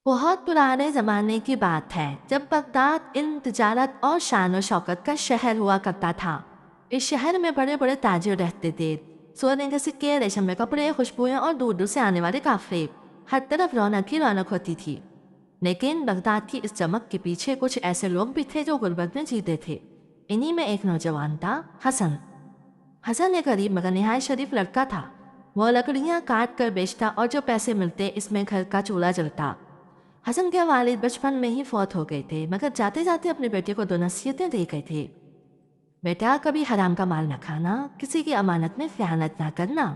بہت پرانے زمانے کی بات ہے جب بغداد علم تجارت اور شان و شوکت کا شہر ہوا کرتا تھا۔ اس شہر میں بڑے بڑے تاجر رہتے تھے۔ سونے کے سکے، ریشم کے کپڑے، خوشبوئیں اور دور دور سے آنے والے قافلے، ہر طرف رونق ہی رونق ہوتی تھی۔ لیکن بغداد کی اس چمک کے پیچھے کچھ ایسے لوگ بھی تھے جو غربت میں جیتے تھے۔ انہی میں ایک نوجوان تھا، حسن۔ حسن ایک غریب مگر نہایت شریف لڑکا تھا۔ وہ لکڑیاں کاٹ کر بیچتا اور جو پیسے ملتے اس میں گھر کا چولہا جلتا۔ حسن کے والد بچپن میں ہی فوت ہو گئے تھے، مگر جاتے جاتے اپنے بیٹے کو 2 نصیحتیں دے گئے تھے۔ بیٹا، کبھی حرام کا مال نہ کھانا، کسی کی امانت میں خیانت نہ کرنا۔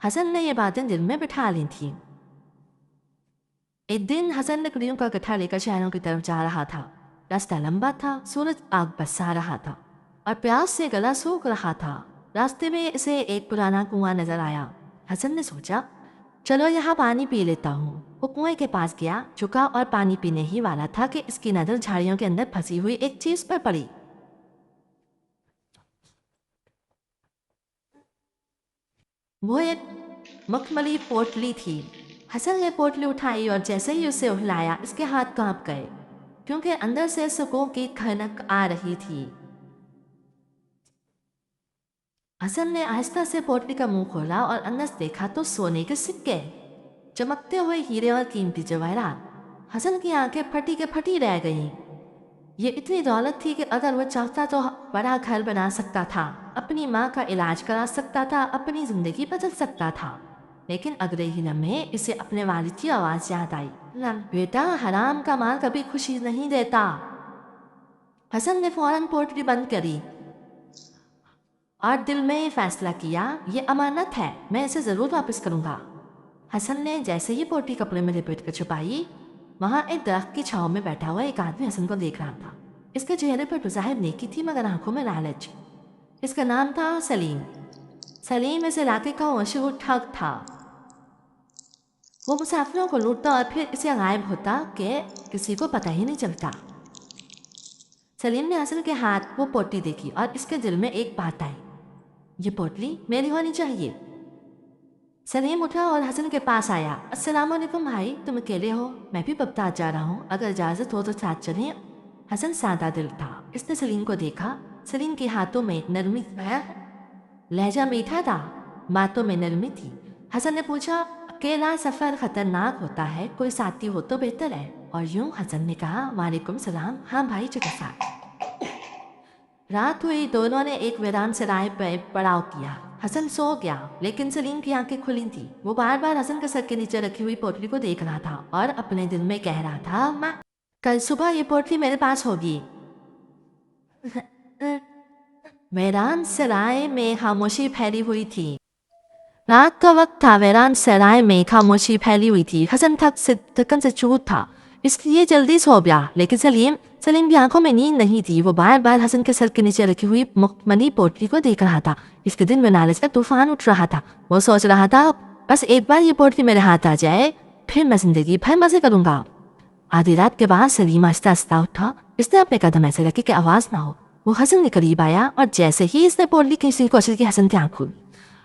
حسن نے یہ باتیں دل میں بٹھا لی تھیں۔ ایک دن حسن لکڑیوں کا گٹھا لے کر شہروں کی طرف جا رہا تھا۔ راستہ لمبا تھا، سورج آگ برسا رہا تھا اور پیاس سے گلا سوکھ رہا تھا۔ راستے میں اسے ایک پرانا کنواں نظر آیا۔ حسن نے سوچا، چلو یہاں پانی پی لیتا ہوں۔ وہ کنویں کے پاس گیا، جھکا اور پانی پینے ہی والا تھا کہ اس کی نظر جھاڑیوں کے اندر پھنسی ہوئی ایک چیز پر پڑی۔ وہ ایک مخملی پوٹلی تھی۔ حسن نے پوٹلی اٹھائی اور جیسے ہی اسے ہلایا اس کے ہاتھ کانپ گئے، کیونکہ اندر سے سکوں کی کھنک آ رہی تھی۔ حسن نے آہستہ سے پوٹلی کا منہ کھولا اور اندر سے دیکھا تو سونے کے سکے، چمکتے ہوئے ہیرے اور قیمتی جواہرات۔ حسن کی آنکھیں پھٹی کے پھٹی رہ گئیں۔ یہ اتنی دولت تھی کہ اگر وہ چاہتا تو بڑا گھر بنا سکتا تھا، اپنی ماں کا علاج کرا سکتا تھا، اپنی زندگی بدل سکتا تھا۔ لیکن اگلے ہی لمحے اسے اپنے والد کی آواز یاد آئی، بیٹا، حرام کا مال کبھی خوشی نہیں دیتا۔ حسن نے فوراً پوٹلی بند کری اور دل میں فیصلہ کیا، یہ امانت ہے، میں اسے ضرور واپس کروں گا۔ حسن نے جیسے ہی پوٹلی کپڑے میں لپیٹ کر چھپائی، وہاں ایک درخت کی چھاؤں میں بیٹھا ہوا ایک آدمی حسن کو دیکھ رہا تھا۔ اس کے چہرے پر بظاہر نیکی تھی مگر آنکھوں میں لالچ۔ اس کا نام تھا سلیم۔ سلیم اس علاقے کا مشہور ٹھگ تھا۔ وہ مسافروں کو لوٹتا اور پھر اسے غائب ہوتا کہ کسی کو پتہ ہی نہیں چلتا۔ سلیم نے حسن کے ہاتھ وہ پوٹلی دیکھی اور اس کے دل میں ایک بات آئی، یہ پوٹلی میری ہونی چاہیے۔ سلیم اٹھا اور حسن کے پاس آیا۔ السلام علیکم بھائی، تم اکیلے ہو؟ میں بھی بغداد جا رہا ہوں، اگر اجازت ہو تو ساتھ چلیں۔ حسن سادہ دل تھا، اس نے سلیم کو دیکھا۔ سلیم کے ہاتھوں میں نرمی ہے، لہجہ میٹھا تھا، باتوں میں نرمی تھی۔ حسن نے پوچھا، اکیلا سفر خطرناک ہوتا ہے، کوئی ساتھی ہو تو بہتر ہے۔ اور یوں حسن نے کہا، وعلیکم السلام، ہاں بھائی کے ساتھ۔ رات ہوئی، دونوں نے ایک ویران سرائے پہ پڑاؤ کیا۔ حسن سو گیا لیکن سلیم کی آنکھیں کھلی تھی۔ وہ بار بار حسن کے سر کے نیچے رکھی ہوئی پوٹلی کو دیکھ رہا تھا اور اپنے دل میں کہہ رہا تھا، کل صبح یہ پوٹلی میرے پاس ہوگی۔ ویران سرائے میں خاموشی پھیلی ہوئی تھی۔ رات کا وقت تھا، ویران سرائے میں خاموشی پھیلی ہوئی تھی۔ حسن تھکن سے چور تھا، اس لیے جلدی سو گیا، لیکن سلیم کی آنکھوں میں نیند نہیں تھی۔ وہ بار بار حسن کے سر کے نیچے رکھی ہوئی مخملی پوٹلی کو دیکھ رہا تھا۔ اس کے دل میں لالچ کا طوفان اٹھ رہا تھا۔ وہ سوچ رہا تھا، بس ایک بار یہ پوٹلی میرے ہاتھ آ جائے، پھر میں زندگی بھر مزے کروں گا۔ آدھی رات کے بعد سلیم آہستہ آہستہ اٹھا۔ اس نے اپنے قدم ایسے رکھے کہ آواز نہ ہو۔ وہ حسن کے قریب آیا اور جیسے ہی اس نے پوٹلی کھینچنے کی کوشش کی، حسن کی آنکھ کھلی۔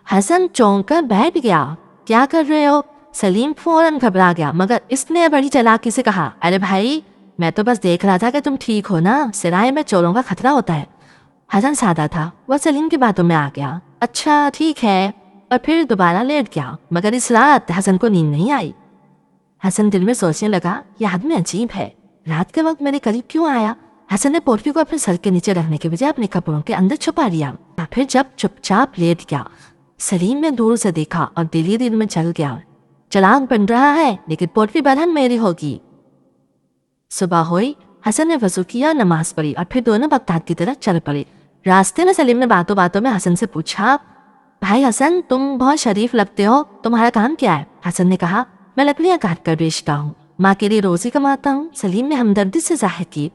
حسن چونک کر بیٹھ گیا۔ کیا کر رہے ہو؟ سلیم فوراً گھبرا گیا، مگر اس نے بڑی چالاکی سے کہا، ارے بھائی، میں تو بس دیکھ رہا تھا کہ تم ٹھیک ہو نا، سرائے میں چوروں کا خطرہ ہوتا ہے۔ حسن سادہ تھا، وہ سلیم کی باتوں میں آ گیا۔ اچھا ٹھیک ہے، اور پھر دوبارہ لیٹ گیا۔ مگر اس رات حسن کو نیند نہیں آئی۔ حسن دل میں سوچنے لگا، یہ آدمی عجیب ہے، رات کے وقت میرے قریب کیوں آیا؟ حسن نے پوٹلی کو اپنے سر کے نیچے رکھنے کے بجائے اپنے کپڑوں کے اندر چھپا لیا۔ پھر جب چپ چاپ لیٹ گیا، سلیم نے دور سے دیکھا اور دل ہی دل میں چل گیا، چراغ بن رہا ہے لیکن پوٹلی برہن میری ہوگی۔ صبح ہوئی، حسن نے وضو کیا، نماز پڑھی اور پھر دونوں بغداد کی طرف چل پڑے۔ راستے میں سلیم نے باتوں باتوں میں حسن سے پوچھا، بھائی حسن، تم بہت شریف لگتے ہو، تمہارا کام کیا ہے؟ حسن نے کہا، میں لکڑیاں کاٹ کر بیچتا ہوں، ماں کے لیے روزی کماتا ہوں۔ سلیم نے ہمدردی سے ظاہر کی،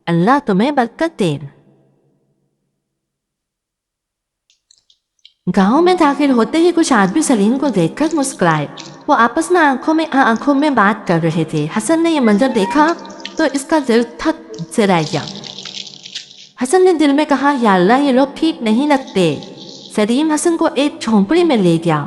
اللہ تمہیں برکت دے۔ گاؤں میں داخل ہوتے ہی کچھ آدمی سلیم کو دیکھ کر مسکرائے۔ وہ آپس میں آنکھوں میں بات کر رہے تھے۔ حسن نے یہ منظر دیکھا تو اس کا دل تھک سے رہ گیا۔ حسن نے دل میں کہا، یا اللہ، یہ لوگ ٹھیک نہیں لگتے۔ سلیم حسن کو ایک جھونپڑی میں لے گیا۔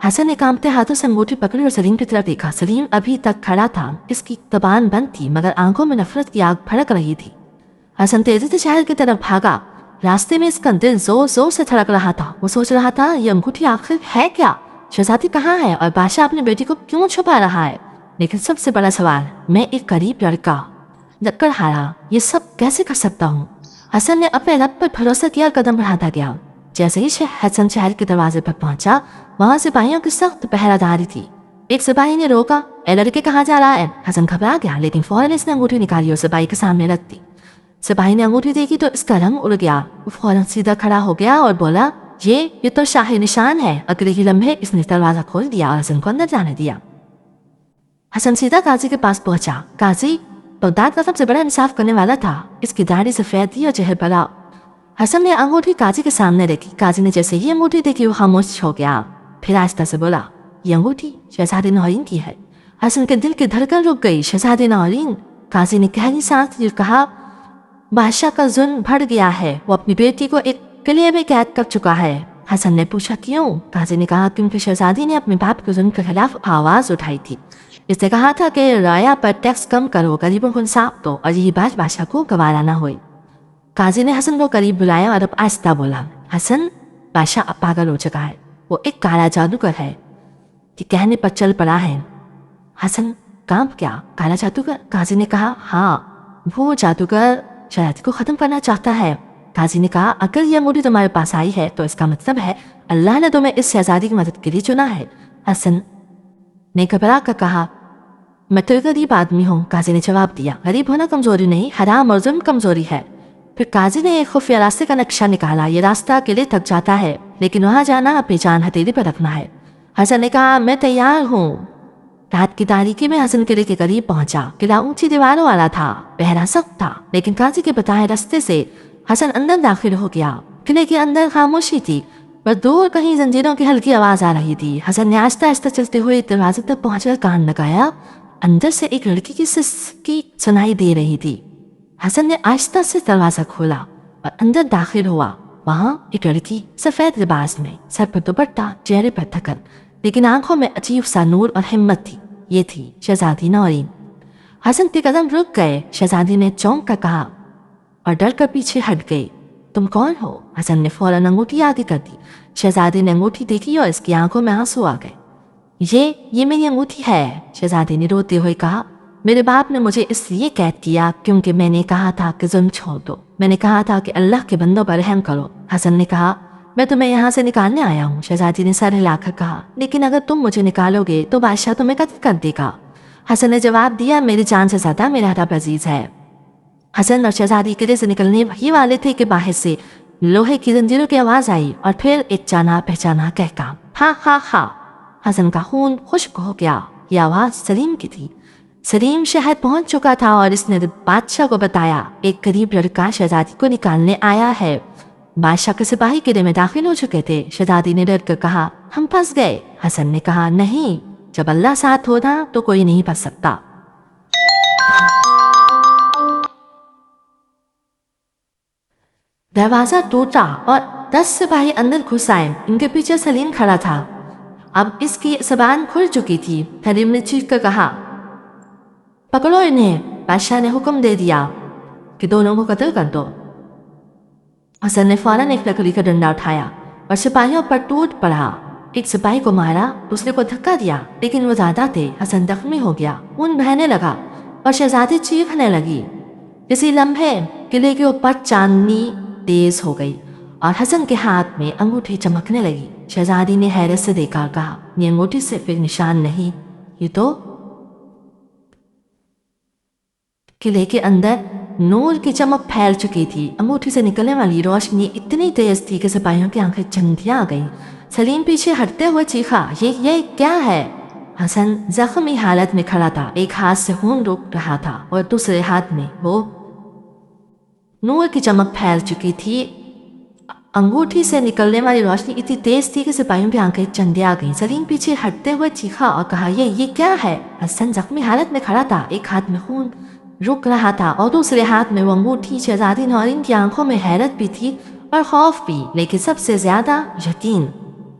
حسن نے کانپتے ہاتھوں سے انگوٹھی پکڑی اور سلیم کی طرف دیکھا. سلیم ابھی تک کھڑا تھا. اس کی زبان بند تھی مگر آنکھوں میں نفرت کی آگ بھڑک رہی تھی. حسن تیزی سے شہر کی طرف بھاگا. راستے میں اس کا دل زور زور سے دھڑک رہا تھا. وہ سوچ رہا تھا یہ انگوٹھی آخر ہے کیا؟ شہزادی کہاں ہے اور بادشاہ اپنی بیٹی کو کیوں چھپا رہا ہے؟ لیکن سب سے بڑا سوال، میں ایک غریب لڑکا لکڑ ہارا یہ سب کیسے کر سکتا ہوں؟ حسن نے اپنے رب پر بھروسہ کیا اور قدم بڑھاتا گیا. جیسے ہی حسن شہر کے دروازے پر پہنچا وہاں سپاہیوں کی سخت پہرہ داری تھی. ایک سپاہی نے روکا. اے لڑکے کہاں جا رہا ہے؟ حسن گھبرا گیا لیکن فوراً اس نے انگوٹھی نکالی اور سپاہی کے سامنے رکھ دی. سپاہی نے انگوٹھی دیکھی تو اس کا رنگ اڑ گیا. وہ فوراً سیدھا کھڑا ہو گیا اور بولا یہ تو شاہی نشان ہے. اگلے ہی لمحے اس نے دروازہ کھول دیا اور حسن کو اندر جانے دیا. حسن سیدھا قاضی کے پاس پہنچا. قاضی بغداد کا سب سے بڑا انصاف کرنے والا تھا. اس کی داڑھی سفید تھی اور چہرہ بڑا. حسن نے انگوٹھی قاضی کے سامنے رکھی. قاضی نے جیسے ہی انگوٹھی دیکھی وہ خاموش ہو گیا. پھر آہستہ سے بولا یہ انگوٹھی شہزادی نورین کی ہے. حسن کے دل کی دھڑکن رک گئی. شہزادی نورین؟ قاضی نے گہری سانس لی کہا بادشاہ کا ظلم بڑھ گیا ہے. وہ اپنی بیٹی کو ایک قلعے میں قید کر چکا ہے. حسن نے پوچھا کیوں؟ قاضی نے کہا کیونکہ شہزادی نے اپنے باپ کے ظلم کے خلاف آواز اٹھائی تھی. اس نے کہا تھا کہ رایا پر ٹیکس کم کرو، غریبوں کو انصاف دو اور یہی بات بادشاہ کو گوارا نہ ہوئی. قاضی نے حسن کو قریب بلایا اور اب آہستہ بولا حسن بادشاہ اب پاگل ہو چکا ہے. وہ ایک کالا جادوگر ہے. یہ کہنے پر چل پڑا ہے. حسن کانپ گیا. کالا جادوگر؟ قاضی نے کہا ہاں وہ جادوگر شہزادی کو ختم کرنا چاہتا ہے. قاضی نے کہا اگر یہ انگوٹھی تمہارے پاس آئی ہے تو اس کا مطلب ہے اللہ نے تمہیں اس شہزادی کی مدد کے لیے چنا ہے. حسن نے گھبرا کر کہا میں تو غریب آدمی ہوں. قاضی نے جواب دیا غریب ہونا کمزوری نہیں، حرام اور ظلم کمزوری ہے. پھر قاضی نے ایک خفیہ راستے کا نقشہ نکالا. یہ راستہ اکیلے تک جاتا ہے لیکن وہاں جانا اپنی جان ہتھیلی پر رکھنا ہے. حسن نے کہا میں تیار ہوں. رات کی تاریکی میں حسن قلعے کے قریب پہنچا. قلعہ اونچی دیواروں والا تھا، پہرا سخت تھا لیکن قاضی کے بتائے راستے سے حسن اندر داخل ہو گیا. قلعے کے اندر خاموشی تھی پر دور کہیں زنجیروں کی ہلکی آواز آ رہی تھی. حسن نے آہستہ آہستہ چلتے ہوئے دروازے تک پہنچ کر کان لگایا. اندر سے ایک لڑکی کی سسکی سنائی دے رہی تھی. حسن نے آہستہ سے دروازہ کھولا اور اندر داخل ہوا. وہاں ایک لڑکی سفید لباس میں، سر پر دوپٹہ، چہرے پر تھکن لیکن آنکھوں میں عجیب سا نور اور ہمت تھی. یہ تھی شہزادی نورین. حسن کے قدم رک گئے. شہزادی نے چونک کر کہا اور ڈر کر پیچھے ہٹ گئی. تم کون ہو؟ حسن نے فوراً انگوٹھی آگے کر دی. شہزادی نے انگوٹھی دیکھی اور اس کی آنکھوں میں آنسو آ گئے. یہ میری انگوٹھی ہے. شہزادی نے روتے ہوئے کہا میرے باپ نے مجھے اس لیے قید کیا کیونکہ میں نے کہا تھا کہ ظلم چھوڑ دو. میں نے کہا تھا کہ اللہ کے بندوں پر رحم کرو. حسن نے کہا میں تمہیں یہاں سے نکالنے آیا ہوں. شہزادی نے سر ہلا کر کہا لیکن اگر تم مجھے نکالو گے تو بادشاہ تمہیں قتل کر دے گا. حسن نے جواب دیا میری جان سے زیادہ میرا رب عزیز ہے. حسن اور شہزادی قلعے سے نکلنے ہی والے تھے کہ باہر سے لوہے کی زنجیروں کی آواز آئی اور پھر ایک جانا پہچانا کہکا ہاں ہاں ہاں. حسن کا خون خشک ہو گیا. یہ آواز سلیم کی تھی. سلیم شہر پہنچ چکا تھا اور اس نے بادشاہ کو بتایا ایک غریب لڑکا شہزادی کو نکالنے آیا ہے. بادشاہ کے سپاہی قلعے میں داخل ہو چکے تھے. شہزادی نے ڈر کر کہا ہم پھنس گئے. حسن نے کہا نہیں، جب اللہ ساتھ ہونا تو کوئی نہیں پھنس سکتا. دروازہ ٹوٹا اور 10 سپاہی اندر گھس آئے. ان کے پیچھے سلیم کھڑا تھا. اب اس کی زبان کھل چکی تھی. سلیم نے چیخ کر کہا پکڑو انہیں. بادشاہ نے حکم دے دیا کہ دونوں کو قتل کر دو. حسن نے فوراً ایک لکڑی کا ڈنڈا اٹھایا اور سپاہیوں پر ٹوٹ پڑا. ایک سپاہی کو مارا، دوسرے کو دھکا دیا لیکن وہ زیادہ تھے. حسن زخمی ہو گیا، خون بہنے لگا اور شہزادی چیخنے لگی. اسی لمحے قلعے کے اوپر چاندنی تیز ہو گئی اور حسن کے ہاتھ میں انگوٹھی چمکنے لگی. شہزادی نے حیرت سے دیکھا اور کہا یہ انگوٹھی صرف ایک نشان نہیں، یہ تو قلعے کے اندر نور کی چمک پھیل چکی تھی. انگوٹھی سے نکلنے والی روشنی اتنی تیز تھی کہ سپاہیوں کی آنکھیں چندیا آ گئیں. سلیم پیچھے ہٹتے ہوئے چیخا یہ کیا ہے؟ حسن زخمی حالت میں کھڑا تھا. ایک ہاتھ سے خون رک رہا تھا اور دوسرے ہاتھ میں وہ نور کی چمک پھیل چکی تھی. انگوٹھی سے نکلنے والی روشنی اتنی تیز تھی کہ سپاہیوں کی آنکھیں چندیا آ گئیں. سلیم پیچھے ہٹتے ہوئے چیخا اور کہا یہ کیا ہے؟ حسن زخمی حالت میں کھڑا تھا. ایک ہاتھ میں خون رک رہا تھا اور دوسرے ہاتھ میں وہ انگوٹھی. شہزادی نورین کی آنکھوں میں حیرت بھی تھی اور خوف بھی لیکن سب سے زیادہ یقین.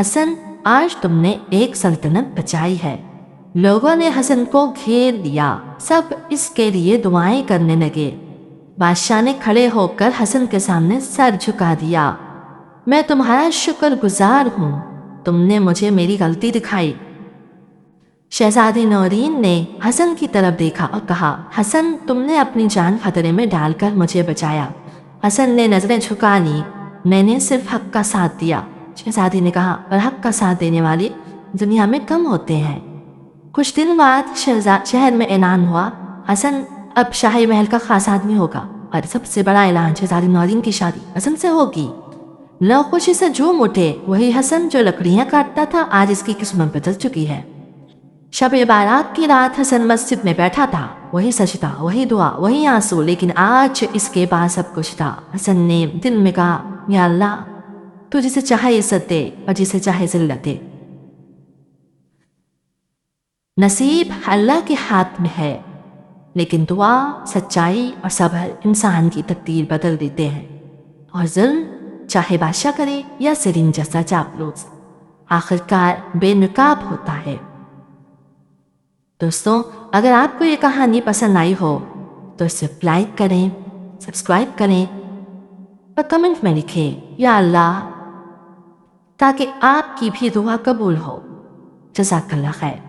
حسن آج تم نے ایک سلطنت بچائی ہے۔ لوگوں نے حسن کو گھیر لیا، سب اس کے لیے دعائیں کرنے لگے۔ بادشاہ نے کھڑے ہو کر حسن کے سامنے سر جھکا دیا۔ میں تمہارا شکر گزار ہوں، تم نے مجھے میری غلطی دکھائی۔ شہزادی نورین نے حسن کی طرف دیکھا اور کہا، حسن تم نے اپنی جان خطرے میں ڈال کر مجھے بچایا۔ حسن نے نظریں جھکا لی، میں نے صرف حق کا ساتھ دیا۔ شہزادی نے کہا، پر حق کا ساتھ دینے والے دنیا میں کم ہوتے ہیں۔ کچھ دن بعد شہر میں اعلان ہوا، حسن اب شاہی محل کا خاص آدمی ہوگا، اور سب سے بڑا اعلان، شہزادی نورین کی شادی حسن سے ہوگی۔ لوگ خوشی سے جھوم اٹھے۔ وہی حسن جو لکڑیاں کاٹتا تھا آج اس کی قسمت بدل چکی ہے۔ شب بارات کی رات حسن مسجد میں بیٹھا تھا، وہی سجدہ، وہی دعا، وہی آنسو، لیکن آج اس کے پاس سب کچھ تھا۔ حسن نے دل میں کہا، یا اللہ تو جسے چاہے عزت دے اور جسے چاہے ذلت دے۔ نصیب اللہ کے ہاتھ میں ہے، لیکن دعا، سچائی اور صبر انسان کی تقدیر بدل دیتے ہیں۔ اور ظلم چاہے بادشاہ کرے یا سرین جیسا چاپلوس، آخرکار بے نقاب ہوتا ہے۔ دوستوں، اگر آپ کو یہ کہانی پسند آئی ہو تو اسے لائک کریں، سبسکرائب کریں اور کمنٹ میں لکھیں یا اللہ، تاکہ آپ کی بھی دعا قبول ہو۔ جزاک اللہ خیر۔